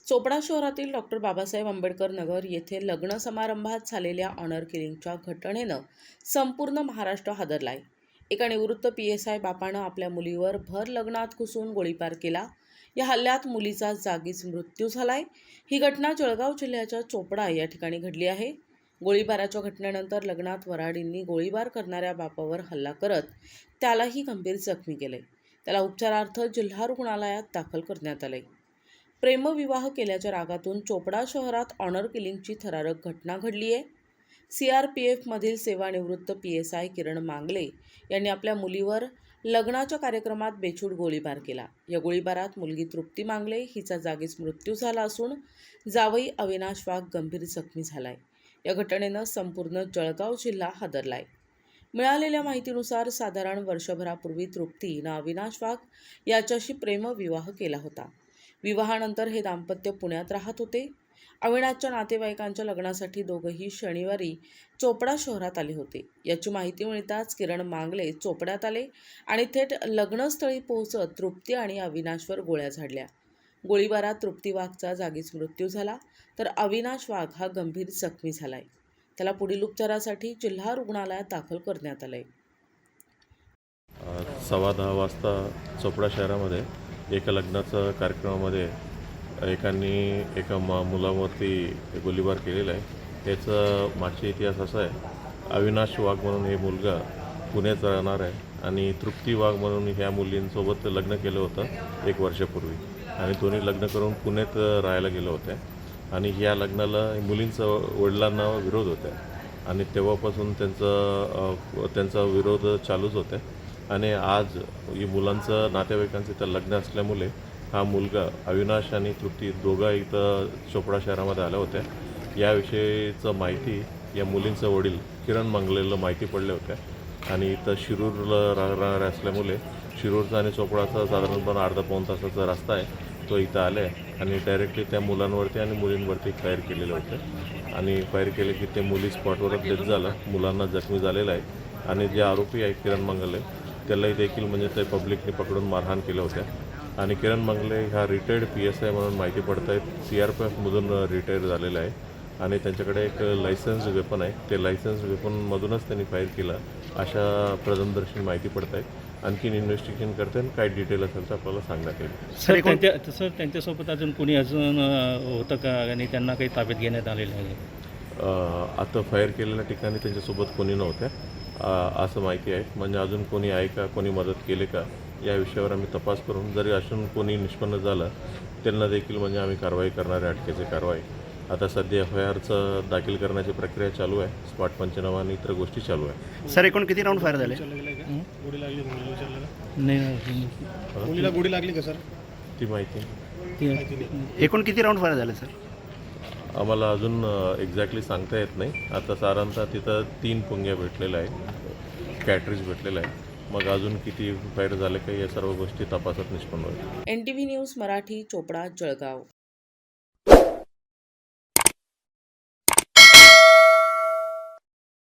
चोपडा शहरातील डॉक्टर बाबासाहेब आंबेडकर नगर येथे लग्न समारंभात झालेल्या ऑनर किलिंगच्या घटनेनं संपूर्ण महाराष्ट्र हादरलाय। एका निवृत्त PSI बापानं आपल्या मुलीवर भर लग्नात घुसून गोळीबार केला। या हल्ल्यात मुलीचा जागीच मृत्यू झालाय। ही घटना जळगाव जिल्ह्याच्या चोपडा या ठिकाणी घडली आहे। गोळीबाराच्या घटनेनंतर लग्नात वऱ्हाडींनी गोळीबार करणाऱ्या बापावर हल्ला करत त्यालाही गंभीर जखमी केले। त्याला उपचारार्थ जिल्हा रुग्णालयात दाखल करण्यात आले। प्रेमविवाह केल्याच्या रागातून चोपडा शहरात ऑनर किलिंगची थरारक घटना घडली आहे। CRPF मधील सेवानिवृत्त PSI किरण मांगले यांनी आपल्या मुलीवर लग्नाच्या कार्यक्रमात बेछूट गोळीबार केला। या गोळीबारात मुलगी तृप्ती मांगले हिचा जागीच मृत्यू झाला असून जावई अविनाश वाघ गंभीर जखमी झालाय। या घटनेनं संपूर्ण जळगाव जिल्हा हादरलाय। मिळालेल्या माहितीनुसार साधारण वर्षभरापूर्वी तृप्तीनं अविनाश वाघ याच्याशी प्रेमविवाह केला होता। विवाहानंतर हे दाम्पत्य पुण्यात राहत होते। अविनाशच्या नातेवाईकांच्या लग्नासाठी दोघंही शनिवारी चोपडा शहरात आले होते। याची माहिती मिळताच किरण मांगले चोपड्यात आले आणि थेट लग्नस्थळी पोहोचत तृप्ती आणि अविनाशवर गोळ्या झाडल्या। गोळीबारात तृप्ती वाघचा जागीच मृत्यू झाला, तर अविनाश वाघ हा गंभीर जखमी झालाय। त्याला पुढील उपचारासाठी जिल्हा रुग्णालयात दाखल करण्यात आलंय। 10:15 वाजता चोपडा शहरामध्ये एका लग्नाच्या कार्यक्रमामध्ये एकाने एका मुलावरती गोळीबार केलेला आहे। याचा मागचा इतिहास असा आहे, अविनाश वाघ म्हणून हे मुलगा पुण्यात राहणार आहे आणि तृप्ती वाघ म्हणून ह्या मुलींसोबत लग्न केलं होतं 1 वर्षापूर्वी आणि दोन्ही लग्न करून पुण्यात राहायला गेले होते आणि ह्या लग्नाला मुलींचं वडिलांना विरोध होता आणि तेव्हापासून त्यांचा विरोध चालूच होता आणि आज ही मुलांचं नातेवाईकांचं इथं लग्न असल्यामुळे हा मुलगा अविनाश आणि तृप्ती दोघा इथं चोपडा शहरामध्ये आल्या होत्या। याविषयीचं माहिती या मुलींचं वडील किरण मांगलेला माहिती पडले होत्या आणि इथं शिरूरला राहणार असल्यामुळे शिरूरचा आणि चोपडाचा साधारणपणे अर्धा-पाऊण तासाचा रस्ता आहे। तो इथं आले आणि डायरेक्टली त्या मुलांवरती आणि मुलींवरती फायर केलेले होते आणि फायर केले की ते मुली स्पॉटवरच डेथ झालं, मुलांना जखमी झालेलं आहे आणि जे आरोपी आहे किरण मंगले त्यालाही देखील म्हणजे ते पब्लिकने पकडून मारहाण केलं होत्या आणि किरण मंगले हा रिटायर्ड PSI म्हणून माहिती पडत आहेत। CRPFमधून रिटायर झालेला आहे आणि त्यांच्याकडे एक लायसन्स वेपन आहे। ते लायसन्स वेपनमधूनच त्यांनी फायर केला अशा प्रथमदर्शी माहिती पडत आहे। आणखीन इन्व्हेस्टिगेशन करते आणि काय डिटेल असेल तर आपल्याला सांगण्यात येईल। सर त्यांच्यासोबत अजून कोणी होतं का आणि त्यांना काही ताब्यात घेण्यात आलेलं आहे? आता फायर केलेल्या ठिकाणी त्यांच्यासोबत कोणी नव्हत्या असं माहिती आहे। म्हणजे अजून कोणी आहे का, कोणी मदत केली का या विषयावर आम्ही तपास करून जरी असून कोणी निष्पन्न झालं त्यांना देखील म्हणजे आम्ही कारवाई करणार आहे, अटकेची कारवाई। आता सध्या FIRचं दाखल करण्याची प्रक्रिया चालू आहे, स्पॉट पंचनामा आणि इतर गोष्टी चालू आहे। सर एकूण किती राऊंड फायर झाले? गोळी लागली मुलीला गोळी लागली का सर? ती माहिती एकूण किती राऊंड फायर झाले सर? आम्हाला अजून एक्झॅक्टली सांगता येत नाही। आता साधारणतः तिथं 3 पुंग्या भेटलेल्या आहे, कॅटरीज भेटलेलं आहे। मग अजून किती फायर झाले का या सर्व गोष्टी तपासात निष्पन्न होईल। NTV news Marathi, Chopda, Jalgaon.